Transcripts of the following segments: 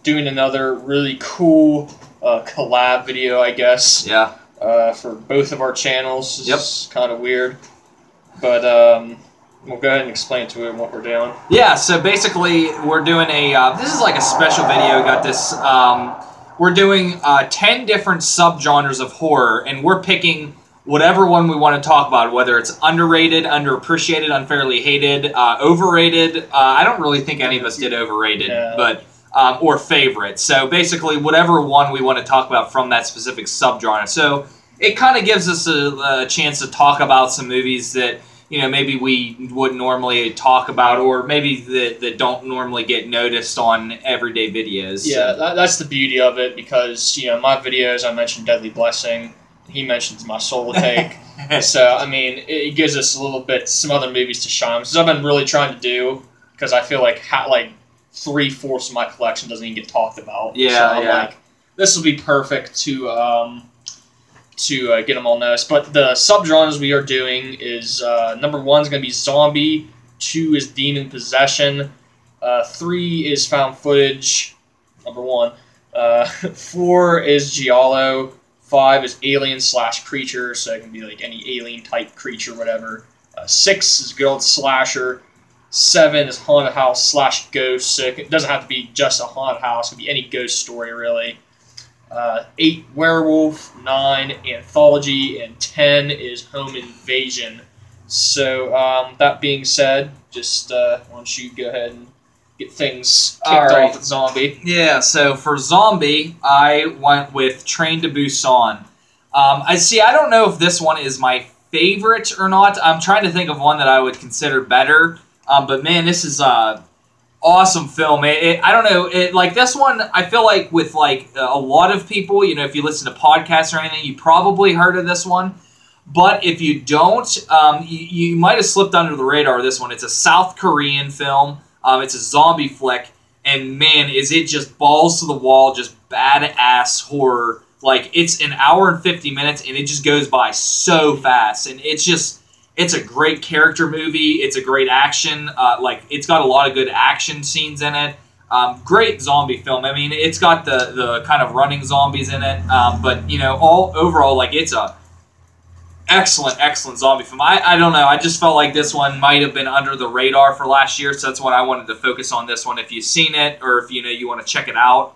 Doing another really cool collab video, I guess. Yeah. For both of our channels. It's kind of weird, but we'll go ahead and explain to it what we're doing. Yeah. So basically, we're doing a. This is like a special video. We got this. We're doing 10 different subgenres of horror, and we're picking whatever one we want to talk about, whether it's underrated, underappreciated, unfairly hated, overrated. I don't really think any of us did overrated, but or favorite. So basically, whatever one we want to talk about from that specific subgenre. So it kind of gives us a chance to talk about some movies that, you know, maybe we wouldn't normally talk about, or maybe that don't normally get noticed on everyday videos. Yeah, that's the beauty of it, because, you know, my videos, I mentioned Deadly Blessing. He mentions My Soul Take. So, I mean, it gives us a little bit, some other movies to shine, which I've been really trying to do, because I feel like 3/4 of my collection doesn't even get talked about. Yeah, so I'm like, this will be perfect to get them all noticed. But the subgenres we are doing is, number 1 is going to be zombie, 2 is demon possession, 3 is found footage, number 1, 4 is Giallo, 5 is alien/creature, so it can be like any alien-type creature, whatever. 6 is good old slasher. 7 is haunted house/ghost, so it doesn't have to be just a haunted house. It could be any ghost story, really. 8, werewolf. 9, anthology. And 10 is home invasion. So, that being said, just why don't you go ahead and get things kicked off with zombie. Yeah, so for zombie, I went with Train to Busan. I don't know if this one is my favorite or not. I'm trying to think of one that I would consider better. But man, this is a awesome film. I don't know, like this one, I feel like with like a lot of people, you know, if you listen to podcasts or anything, you probably heard of this one. But if you don't, you might have slipped under the radar of this one. It's a South Korean film. It's a zombie flick, and man, is it just balls to the wall, just badass horror. Like, it's an hour and 50 minutes, and it just goes by so fast, and it's a great character movie. It's a great action. It's got a lot of good action scenes in it. Great zombie film. I mean, it's got the kind of running zombies in it. But, you know, overall, like, it's a excellent zombie film. I don't know. I just felt like this one might have been under the radar for last year, so that's why I wanted to focus on this one. If you've seen it, or if, you know, you want to check it out,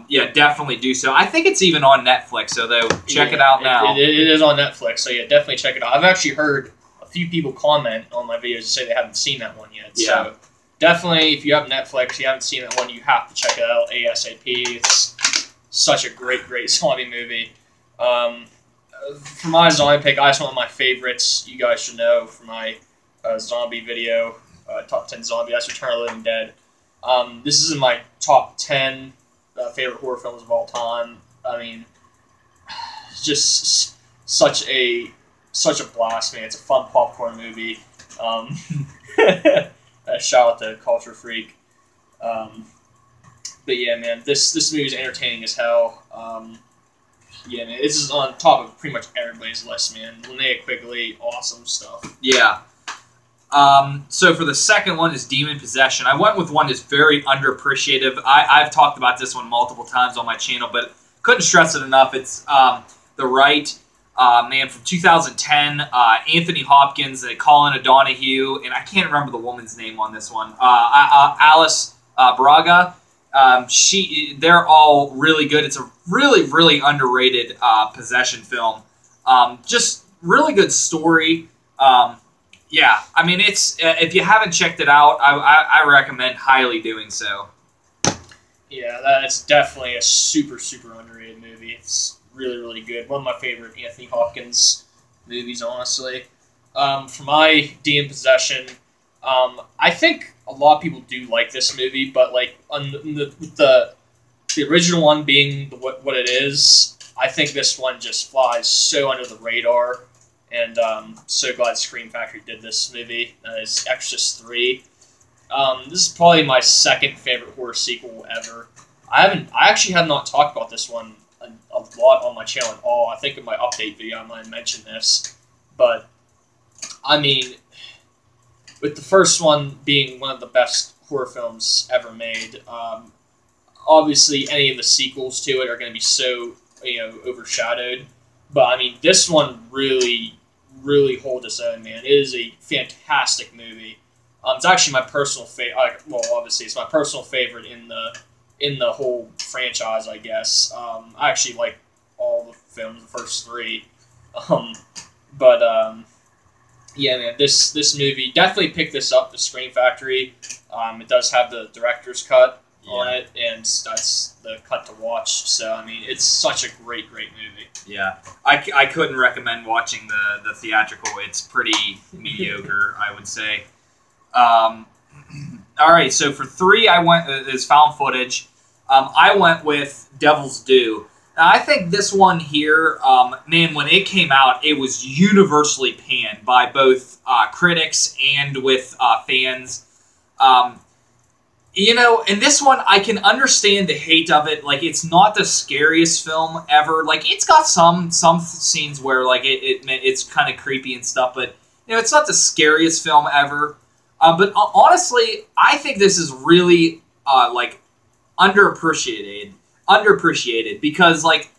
yeah, definitely do so. I think it's even on Netflix, so check it out now. It is on Netflix, so yeah, definitely check it out. I've actually heard a few people comment on my videos and say they haven't seen that one yet. Yeah. So definitely, if you have Netflix, you haven't seen that one, you have to check it out ASAP. It's such a great zombie movie. For my zombie pick, I just went with my favorites. You guys should know for my zombie video, top 10 zombie. That's Return of the Living Dead. This is in my top 10 favorite horror films of all time. I mean, it's just such a blast, man. It's a fun popcorn movie. Shout out to Culture Freak. But yeah, man, this movie is entertaining as hell. Yeah, man, this is on top of pretty much everybody's list, man. Linnea Quigley, awesome stuff. Yeah. So for the second one is Demon Possession. I went with one that's very underappreciated. I've talked about this one multiple times on my channel, but couldn't stress it enough. It's The Right, man, from 2010. Anthony Hopkins, Colin O'Donoghue, and I can't remember the woman's name on this one. Alice Braga. They're all really good. It's a really underrated possession film. Just really good story. Yeah, I mean, it's if you haven't checked it out, I recommend highly doing so. Yeah, that's definitely a super underrated movie. It's really good. One of my favorite Anthony Hopkins movies, honestly. For my Demon Possession, I think a lot of people do like this movie, but like the original one being what it is, I think this one just flies so under the radar, and so glad Scream Factory did this movie. It's Exorcist 3. This is probably my second favorite horror sequel ever. I actually have not talked about this one a lot on my channel at all. I think in my update video I might have mentioned this, but I mean, with the first one being one of the best horror films ever made. Obviously, any of the sequels to it are going to be so overshadowed. But I mean, this one really holds its own, man. It is a fantastic movie. It's actually my personal favorite. Well, obviously, it's my personal favorite in the whole franchise, I guess. I actually like all the films, the first three. Yeah, man, this movie, definitely pick this up, The Scream Factory. It does have the director's cut on it, and that's the cut to watch. So, I mean, it's such a great movie. Yeah, I couldn't recommend watching the theatrical. It's pretty mediocre, I would say. All right, so for 3, I went is found footage. I went with Devil's Due. Now, I think this one here, man, when it came out, it was universally panned by both critics and with fans. And this one, I can understand the hate of it. Like, it's not the scariest film ever. Like, it's got some scenes where, like, it's kind of creepy and stuff, but, it's not the scariest film ever. But honestly, I think this is really, like, underappreciated because, like,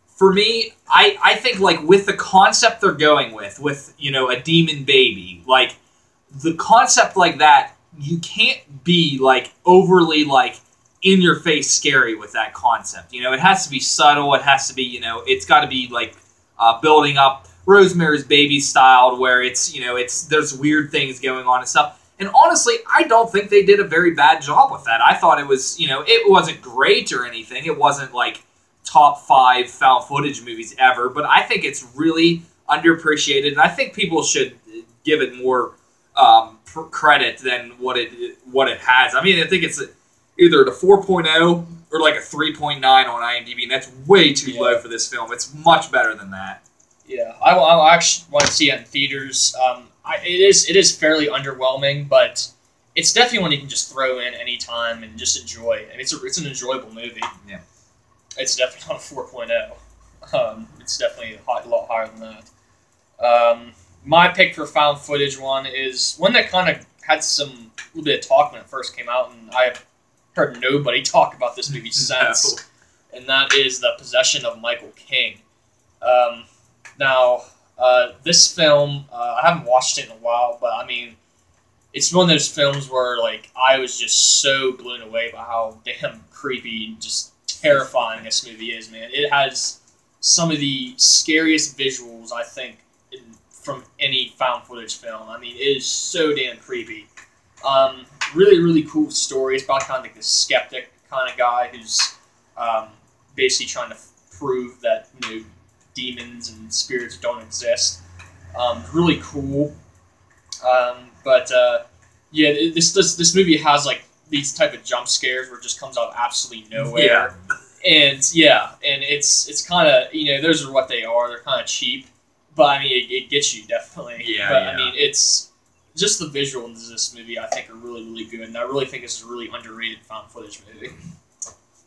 for me, I think, like, with the concept they're going with, a demon baby, like, the concept like that, you can't be, like, overly, like, in-your-face scary with that concept. It has to be subtle. It has to be, it's got to be, like, building up Rosemary's Baby style where it's, there's weird things going on and stuff. And honestly, I don't think they did a very bad job with that. I thought it was, it wasn't great or anything. It wasn't, like, top 5 found footage movies ever. But I think it's really underappreciated. And I think people should give it more credit than what it has. I mean, I think it's either the 4.0 or, like, a 3.9 on IMDb. And that's way too low for this film. It's much better than that. Yeah, I actually want to see it in theaters. It is fairly underwhelming, but it's definitely one you can just throw in anytime and just enjoy. And it's an enjoyable movie. Yeah, it's definitely not a 4.0. It's definitely a lot higher than that. My pick for found footage one is one that kind of had a little bit of talk when it first came out, and I have heard nobody talk about this movie since. No. And that is The Possession of Michael King. Now, this film, I haven't watched it in a while, but I mean, it's one of those films where, like, I was just so blown away by how damn creepy and just terrifying this movie is, man. It has some of the scariest visuals, I think, from any found footage film. I mean, it is so damn creepy. Really cool story. It's about kind of like this skeptic kind of guy who's basically trying to prove that, demons and spirits don't exist. Really cool. Yeah, this movie has, like, these type of jump scares where it just comes out of absolutely nowhere. Yeah. And it's kind of, those are what they are. They're kind of cheap, but I mean, it gets you definitely. Yeah. But yeah. I mean, it's just the visuals in this movie I think are really good, and I really think it's a really underrated found footage movie.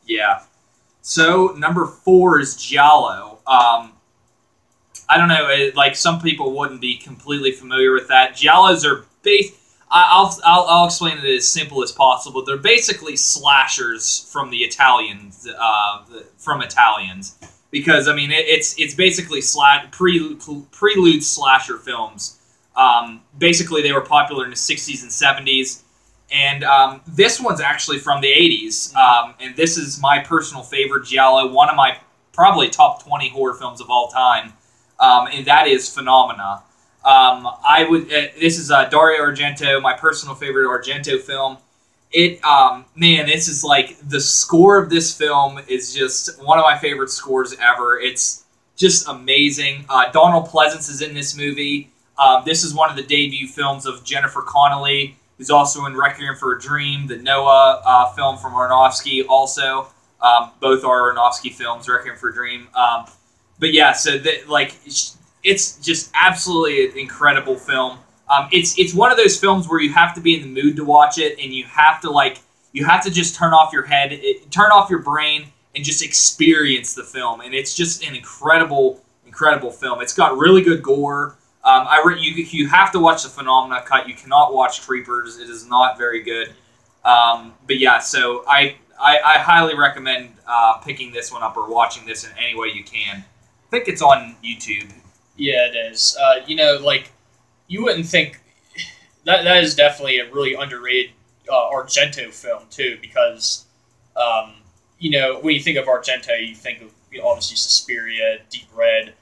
Yeah. So number 4 is Giallo. I don't know, like, some people wouldn't be completely familiar with that. Giallos are I'll explain it as simple as possible. They're basically slashers from the Italians, because I mean it's basically prelude slasher films. Basically, they were popular in the 60s and 70s, and this one's actually from the 80s. And this is my personal favorite, Giallo, one of my probably top 20 horror films of all time. And that is Phenomena. This is Dario Argento, my personal favorite Argento film. Man, this is like, the score of this film is just one of my favorite scores ever. It's just amazing. Donald Pleasence is in this movie. This is one of the debut films of Jennifer Connelly, who's also in Requiem for a Dream, the Noah film from Aronofsky also. Both are Aronofsky films, Requiem for a Dream. But yeah, so it's just absolutely an incredible film. It's one of those films where you have to be in the mood to watch it, and you have to just turn off your head, turn off your brain, and just experience the film. And it's just an incredible film. It's got really good gore. You have to watch the Phenomena cut. You cannot watch Creepers. It is not very good. But yeah, so I highly recommend picking this one up or watching this in any way you can. I think it's on YouTube. Yeah, it is. You know, like, you wouldn't think that is definitely a really underrated Argento film too, because you know, when you think of Argento, you think of, you know, obviously Suspiria, Deep Red.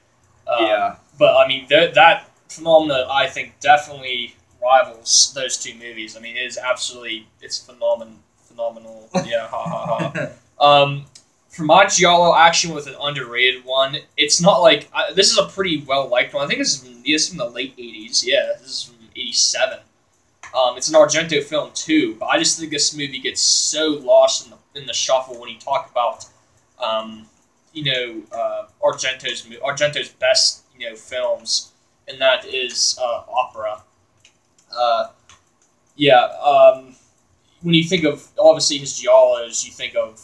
Yeah. But I mean, that phenomena, I think, definitely rivals those two movies. I mean, it's phenomenal. Yeah, ha ha ha. For my Giallo action with an underrated one, it's not like this is a pretty well liked one. I think this is from the late '80s. Yeah, this is from '87. It's an Argento film too, but I just think this movie gets so lost in the shuffle when you talk about, you know, Argento's best, you know, films, and that is opera. When you think of obviously his Giallos, you think of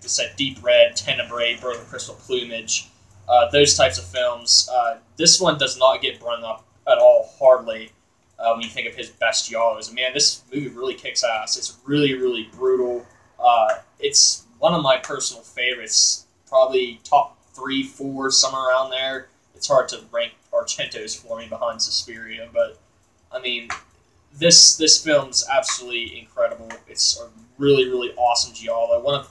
just that Deep Red, Tenebrae, Birth of Crystal Plumage, those types of films. This one does not get brought up at all, hardly. When you think of his best Giallos, man, this movie really kicks ass. It's really, really brutal. It's one of my personal favorites, probably top 3, 4, somewhere around there. It's hard to rank Argento's for me behind Suspiria, but I mean, this film's absolutely incredible. It's a really, really awesome Giallo. One of,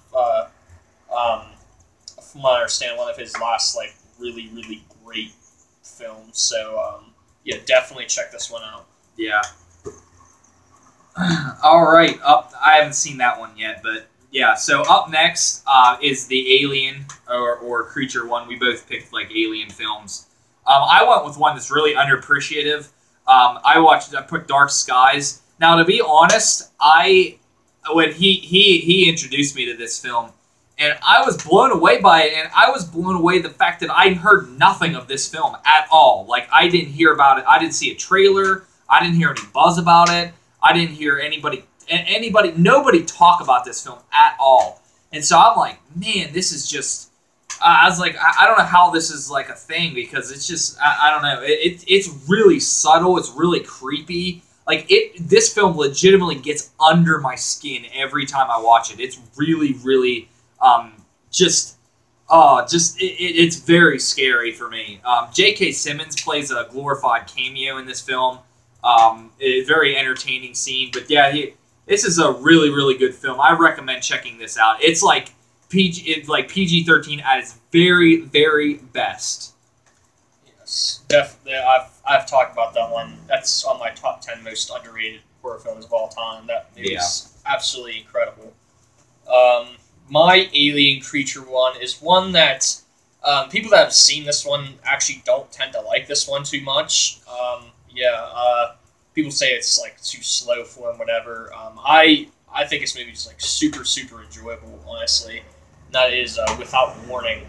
from what I understand, one of his last like really, really great films. So yeah, definitely check this one out. Yeah. All right. I haven't seen that one yet, but yeah. So up next is the Alien or Creature one. We both picked like Alien films. I went with one that's really underappreciated. I put Dark Skies. Now, to be honest, when he introduced me to this film, and I was blown away by it, and I was blown away the fact that I heard nothing of this film at all. Like, I didn't hear about it. I didn't see a trailer. I didn't hear any buzz about it. I didn't hear nobody talk about this film at all. And so I'm like, man, this is just, I was like, I don't know how this is like a thing, because it's just, I don't know. It's really subtle. It's really creepy. Like, this film legitimately gets under my skin every time I watch it. It's really, really, it's very scary for me. J.K. Simmons plays a glorified cameo in this film. A very entertaining scene, but yeah, this is a really, really good film. I recommend checking this out. It's like PG-13 at its very, very best. Yes, definitely. I've talked about that one. That's on my top 10 most underrated horror films of all time. That is absolutely incredible. My Alien Creature one is one that people that have seen this one actually don't tend to like this one too much. People say it's like too slow for them, whatever. I think this movie is like super, super enjoyable, honestly. And that is Without Warning.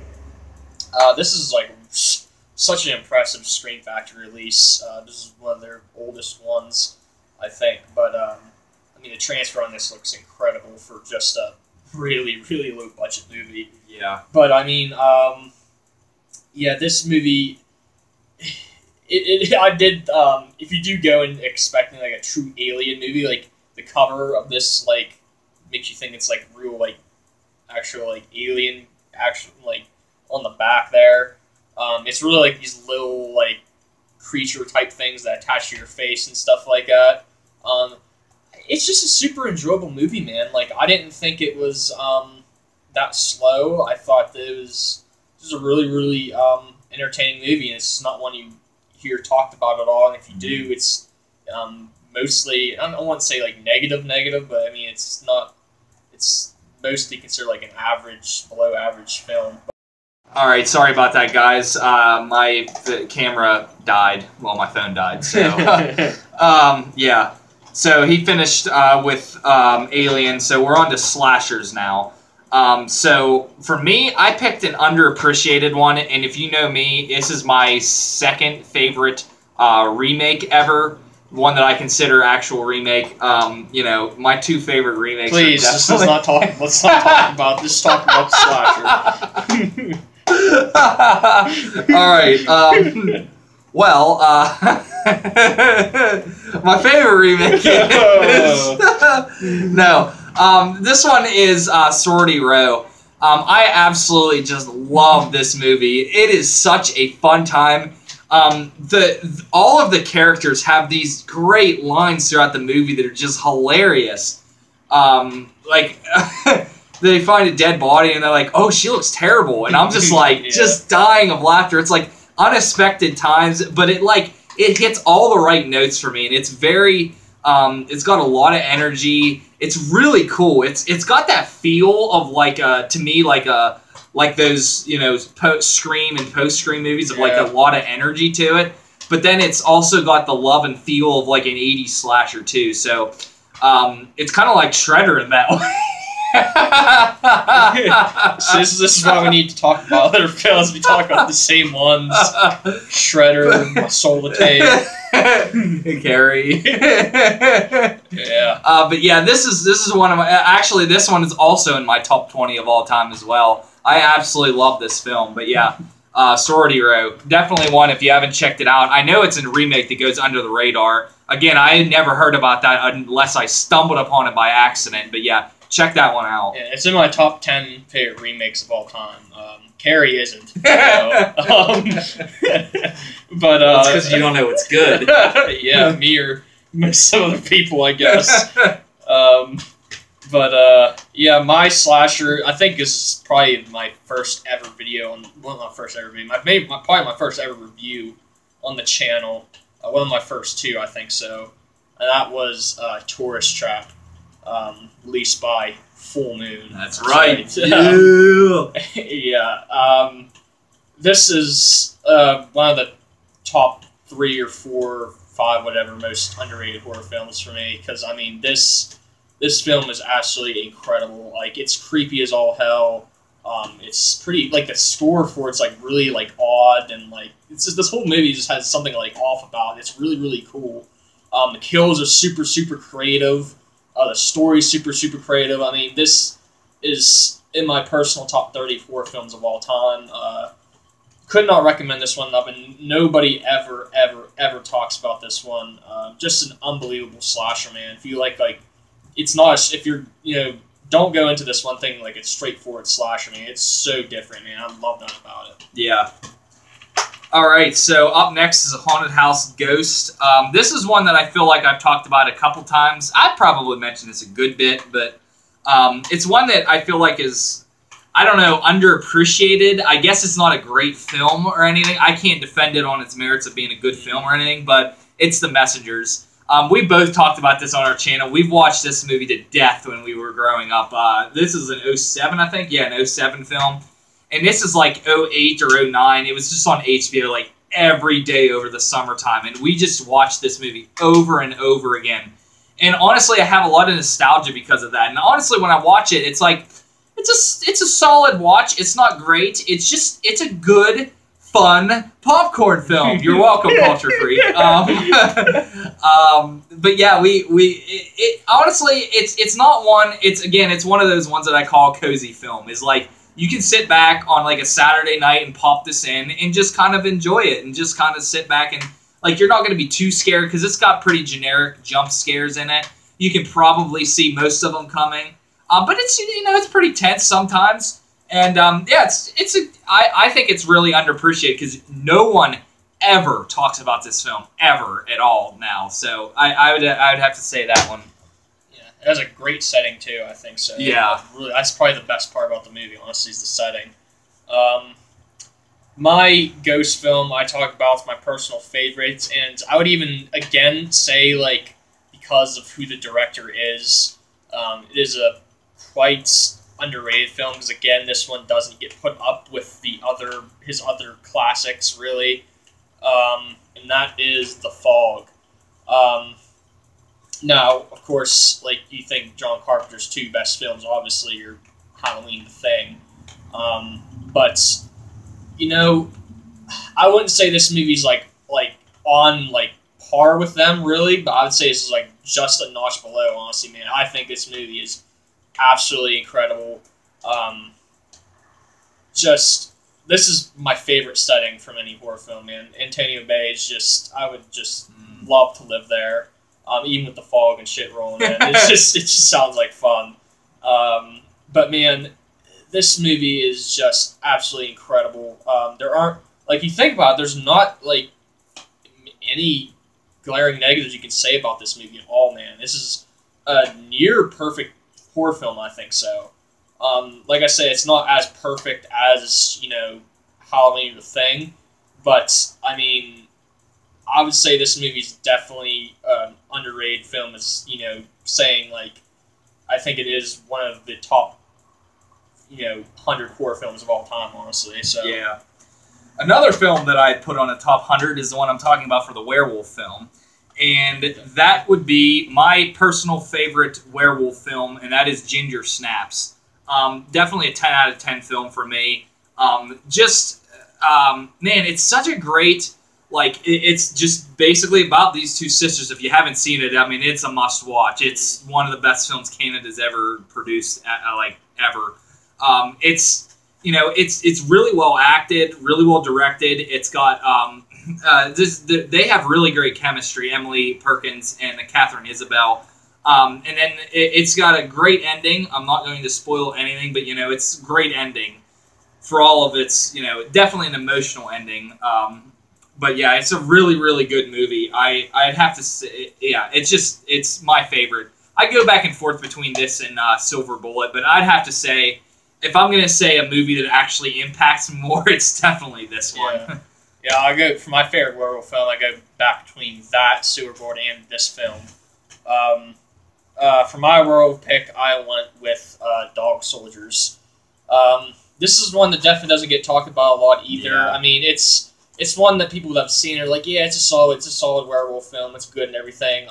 This is like such an impressive Scream Factory release. This is one of their oldest ones, I think. But I mean, the transfer on this looks incredible for just a really, really low budget movie. Yeah. But I mean, this movie. If you do go in expecting like a true alien movie, like the cover of this like makes you think it's like real like actual like alien action like on the back there. It's really like these little like creature type things that attach to your face and stuff like that. It's just a super enjoyable movie, man. Like, I didn't think it was that slow. I thought that it was just a really, really entertaining movie, and it's not one you hear talked about at all. And if you do, it's mostly, I don't want to say like negative, but I mean, it's mostly considered like an average, below average film. All right, sorry about that, guys. The camera died. Well, my phone died. So, yeah. So he finished with Alien. So we're on to slashers now. So for me, I picked an underappreciated one, and if you know me, this is my second favorite remake ever. One that I consider actual remake. You know, my two favorite remakes. Please, let's not talk about this. Talk about slasher. All right. Well, my favorite remake is... No. This one is Sorority Row. I absolutely just love this movie. It is such a fun time. All of the characters have these great lines throughout the movie that are just hilarious. Like, they find a dead body and they're like, "Oh, she looks terrible," and I'm just like, just dying of laughter. It's like unexpected times, but it hits all the right notes for me, and it's very, it's got a lot of energy. It's really cool. It's got that feel of to me like those, you know, Scream and post-Scream movies of like a lot of energy to it. But then it's also got the love and feel of like an 80s slasher too. So it's kind of like Shredder in that way. So this is why we need to talk about other films. We talk about the same ones. Shredder, Soul of Tape. Carrie. Yeah. But yeah, this is one of my... Actually, this one is also in my top 20 of all time as well. I absolutely love this film. But yeah, Sorority Row. Definitely one if you haven't checked it out. I know it's a remake that goes under the radar. Again, I had never heard about that unless I stumbled upon it by accident. But yeah, check that one out. Yeah, it's in my top 10 favorite remakes of all time. Carrie isn't. So, but that's because you don't know what's good. Yeah, me or some other people, I guess. Yeah, my slasher, I think this is probably my first ever video on, well, not first ever video, probably my first ever review on the channel. One of my first two, I think so. And that was Tourist Trap, released by Full Moon. That's right. Yeah. This is one of the top 3 or 4 or 5, whatever, most underrated horror films for me. Because I mean, this film is absolutely incredible. Like, it's creepy as all hell. It's pretty, like, the score for it's like really like odd, and like it's just, this whole movie just has something like off about it. It's really, really cool. The kills are super, super creative. The story's super, super creative. I mean, this is in my personal top 34 films of all time. Could not recommend this one enough, and nobody ever, ever, ever talks about this one. Just an unbelievable slasher, man. If you like, it's not, if you're, you know, don't go into this one thing like it's straightforward slasher, man. It's so different, man. I love that about it. Yeah. All right, so up next is A Haunted House Ghost. This is one that I feel like I've talked about a couple times. I've probably mentioned this a good bit, but it's one that I feel like is, I don't know, underappreciated. I guess it's not a great film or anything. I can't defend it on its merits of being a good film or anything, but it's The Messengers. We both talked about this on our channel. We've watched this movie to death when we were growing up. This is an 07, I think. Yeah, an 07 film. And this is like 08 or 09. It was just on HBO like every day over the summertime. And we just watched this movie over and over again. And honestly, I have a lot of nostalgia because of that. And honestly, when I watch it, it's like, it's a solid watch. It's not great. It's a good, fun popcorn film. You're welcome, Culture Freak. But yeah, honestly, it's not one. It's one of those ones that I call cozy film. Is like, you can sit back on like a Saturday night and pop this in and just kind of enjoy it and just kind of sit back and like, you're not going to be too scared because it's got pretty generic jump scares in it. You can probably see most of them coming, but it's, you know, it's pretty tense sometimes. And yeah, I think it's really underappreciated because no one ever talks about this film ever at all now. So I would have to say that one. It has a great setting too, I think so. Yeah. Really, that's probably the best part about the movie, honestly, is the setting. My ghost film I talk about is my personal favorites, and I would even, again, say, like, because of who the director is, it is a quite underrated film, because, again, this one doesn't get put up with his other classics, really, and that is The Fog. Now, of course, like, you think John Carpenter's 2 best films, obviously, are Halloween, The Thing. But, you know, I wouldn't say this movie's, like on, like, par with them, really, but I would say this is, like, just a notch below, honestly, man. I think this movie is absolutely incredible. Just this is my favorite setting from any horror film, man. Antonio Bay is just, I would just love to live there, even with the fog and shit rolling in. It just sounds like fun. But man, this movie is just absolutely incredible. There aren't, like, you think about it, there's not like any glaring negatives you can say about this movie at all, man. This is a near perfect horror film, I think so. Like I say, it's not as perfect as, you know, Halloween The Thing, but, I mean, I would say this movie's definitely an underrated film, as, you know, saying, like, I think it is one of the top, you know, 100 horror films of all time, honestly. So yeah. Another film that I'd put on a top 100 is the one I'm talking about for the werewolf film. And that would be my personal favorite werewolf film, and that is Gingersnaps. Definitely a 10 out of 10 film for me. Man, it's such a great, like, it's just basically about these two sisters. If you haven't seen it, I mean, it's a must-watch. It's one of the best films Canada's ever produced, like, ever. It's, you know, it's really well acted, really well directed. It's got, they have really great chemistry, Emily Perkins and Catherine Isabel. And then it's got a great ending. I'm not going to spoil anything, but, you know, it's a great ending for all of its, you know, definitely an emotional ending. But, yeah, it's a really, really good movie. I'd have to say, yeah, it's my favorite. I go back and forth between this and Silver Bullet, but I'd have to say, if I'm going to say a movie that actually impacts me more, it's definitely this one. Yeah, I go for my favorite werewolf film. I go back between that, Silver Bullet, and this film. For my werewolf pick, I went with Dog Soldiers. This is one that definitely doesn't get talked about a lot either. Yeah. I mean, it's one that people that have seen are like, yeah, it's a solid werewolf film. It's good and everything.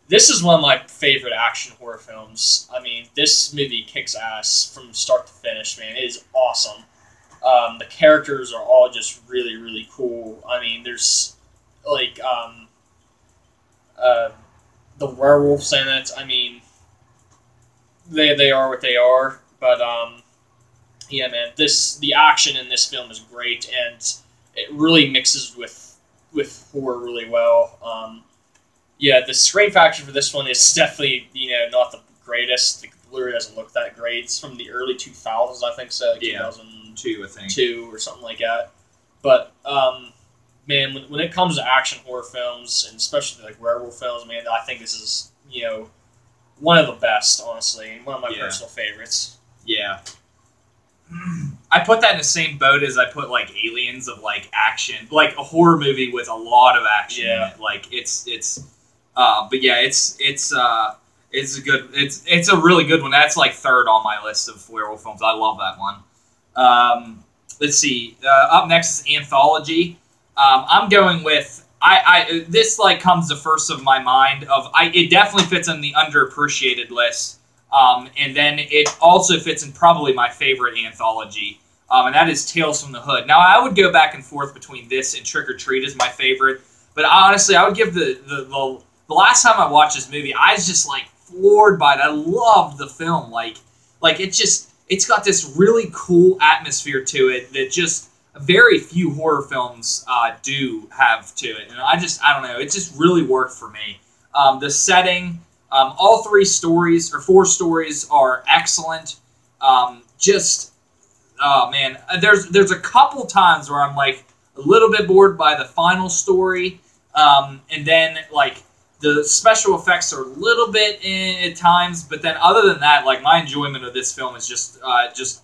This is one of my favorite action horror films. I mean, this movie kicks ass from start to finish, man. It is awesome. The characters are all just really, really cool. I mean, there's, like, the werewolves in it. I mean, they are what they are. But, yeah, man, the action in this film is great, and it really mixes with horror really well. Yeah, the screen factor for this one is definitely, you know, not the greatest. The Blu-ray doesn't look that great. It's from the early 2000s, I think so. Yeah, 2002, I think. 2 or something like that. But, man, when it comes to action horror films, and especially like werewolf films, man, I think this is, you know, one of the best, honestly, and one of my personal favorites. Yeah. I put that in the same boat as I put, like, Aliens, of, like, action, like a horror movie with a lot of action in it. Like, but yeah, it's a really good one. That's like third on my list of werewolf films. I love that one. Let's see. Up next is Anthology. I'm going with this, like, comes the first of my mind of it definitely fits on the underappreciated list. And then it also fits in probably my favorite anthology, and that is Tales from the Hood. Now, I would go back and forth between this and Trick or Treat as my favorite, but honestly, I would give the last time I watched this movie, I was just, like, floored by it. I loved the film. Like it's got this really cool atmosphere to it that just very few horror films do have to it. And I don't know, it just really worked for me. The setting, all 4 stories are excellent. Man, there's a couple times where I'm, like, a little bit bored by the final story, and then, like, the special effects are a little bit at times, but then other than that, like, my enjoyment of this film is just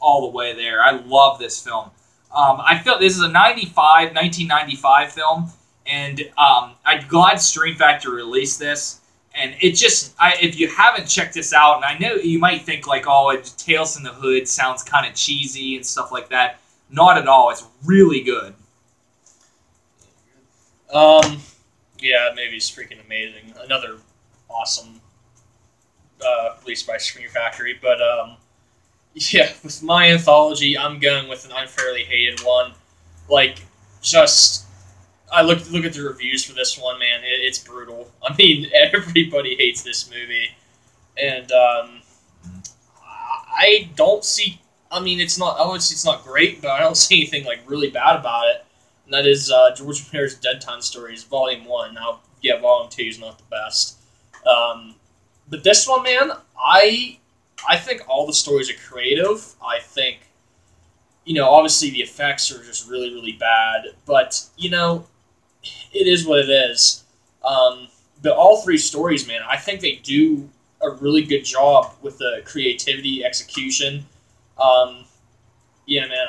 all the way there. I love this film. I feel this is a 1995 film, and I'm glad Stream Factory released this. And it just, if you haven't checked this out, and I know you might think, like, oh, Tales from the Hood sounds kind of cheesy and stuff like that. Not at all. It's really good. Yeah, movie's freaking amazing. Another awesome released by Scream Factory. But, yeah, with my anthology, I'm going with an unfairly hated one. Like, just, I look at the reviews for this one, man. It's brutal. I mean, everybody hates this movie. And I don't see I mean, it's not obviously it's not great, but I don't see anything like really bad about it. And that is George Romero's Dead Time Stories, Volume 1. Now, yeah, Volume 2 is not the best. But this one, man, I think all the stories are creative. I think, obviously the effects are just really, really bad. But, it is what it is. But all 3 stories, man, I think they do a really good job with the creativity, execution. Yeah, man,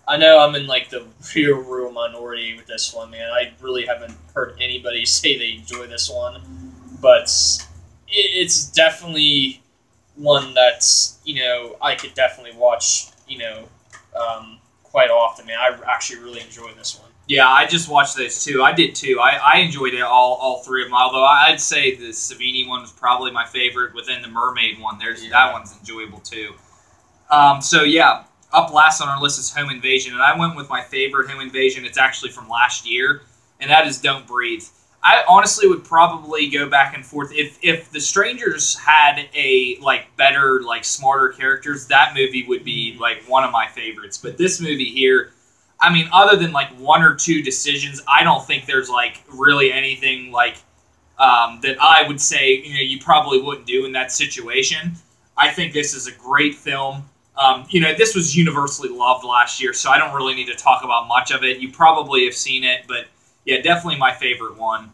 I know I'm in like the real minority with this one, man. I really haven't heard anybody say they enjoy this one, but it's definitely one that's I could definitely watch quite often, man. I actually really enjoy this one. Yeah, I just watched those 2. I did too. I enjoyed it all 3 of them. Although I'd say the Savini one was probably my favorite. Within the Mermaid one, that one's enjoyable too. So yeah, up last on our list is Home Invasion, and I went with my favorite Home Invasion. It's actually from last year, and that is Don't Breathe. I honestly would probably go back and forth. If The Strangers had a better, smarter characters, that movie would be one of my favorites. But this movie here, I mean, other than 1 or 2 decisions, I don't think there's really anything that I would say you probably wouldn't do in that situation. I think this is a great film. This was universally loved last year, so I don't really need to talk about much of it. You probably have seen it, but yeah, definitely my favorite one.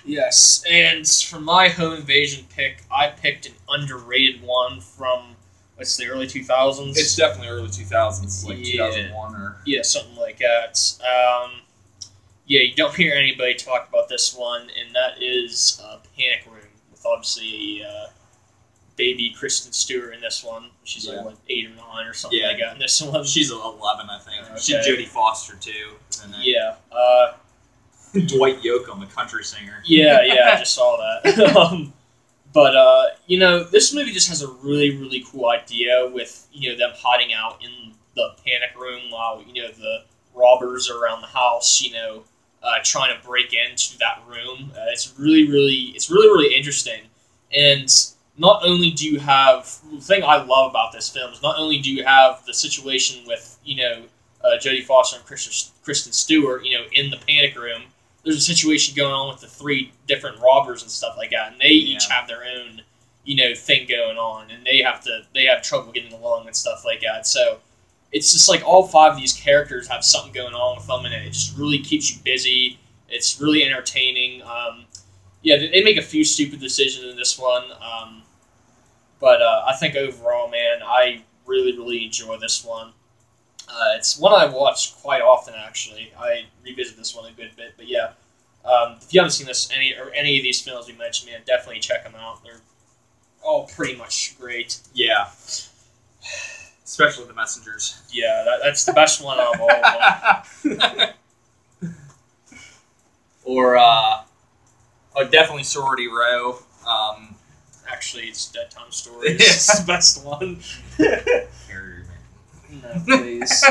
Yes, and for my Home Invasion pick, I picked an underrated one from the early 2000s. It's definitely early 2000s, 2001 or something like that. Yeah, you don't hear anybody talk about this one, and that is Panic Room, with obviously baby Kristen Stewart in this one. She's 8 or 9 or something like that in this one. She's 11, I think. Okay. She's Jodie Foster too. Yeah. Dwight Yoakam, the country singer. Yeah, I just saw that. But this movie just has a really, really cool idea with them hiding out in the Panic Room while the robbers are around the house. Trying to break into that room. It's really interesting. And not only do you have the thing I love about this film is not only do you have the situation with Jodie Foster and Kristen Stewart in the Panic Room. There's a situation going on with the 3 different robbers and stuff like that, and they each have their own thing going on, and they have trouble getting along and stuff like that. So it's just all 5 of these characters have something going on with them, and it just really keeps you busy. It's really entertaining. Yeah, they make a few stupid decisions in this one, but I think overall, man, I really, really enjoy this one. It's one I watch quite often, actually. I revisit this one a good bit, but yeah. If you haven't seen any of these films we mentioned, man, definitely check them out. They're all pretty much great. Yeah. Especially The Messengers. Yeah, that's the best one out of all of them. Or, definitely Sorority Row. Actually, it's Dead Time Stories. It's the best one. No, please.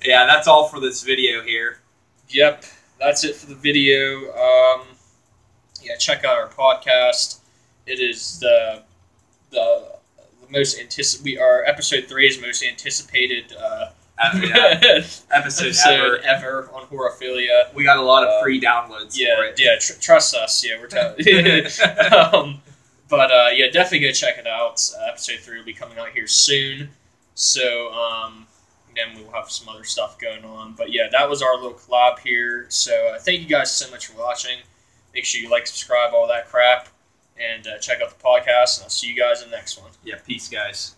Yeah, that's all for this video here. Yep, that's it for the video. Yeah, check out our podcast. It is the most anticipated. Our episode 3 is most anticipated episode ever on Horophilia. We got a lot of free downloads for it. Yeah, trust us. Yeah, we're telling you. But yeah, definitely go check it out. Episode 3 will be coming out here soon. So then we'll have some other stuff going on. But yeah, that was our little collab here. So thank you guys so much for watching. Make sure you like, subscribe, all that crap. And check out the podcast. And I'll see you guys in the next one. Yeah, peace, guys.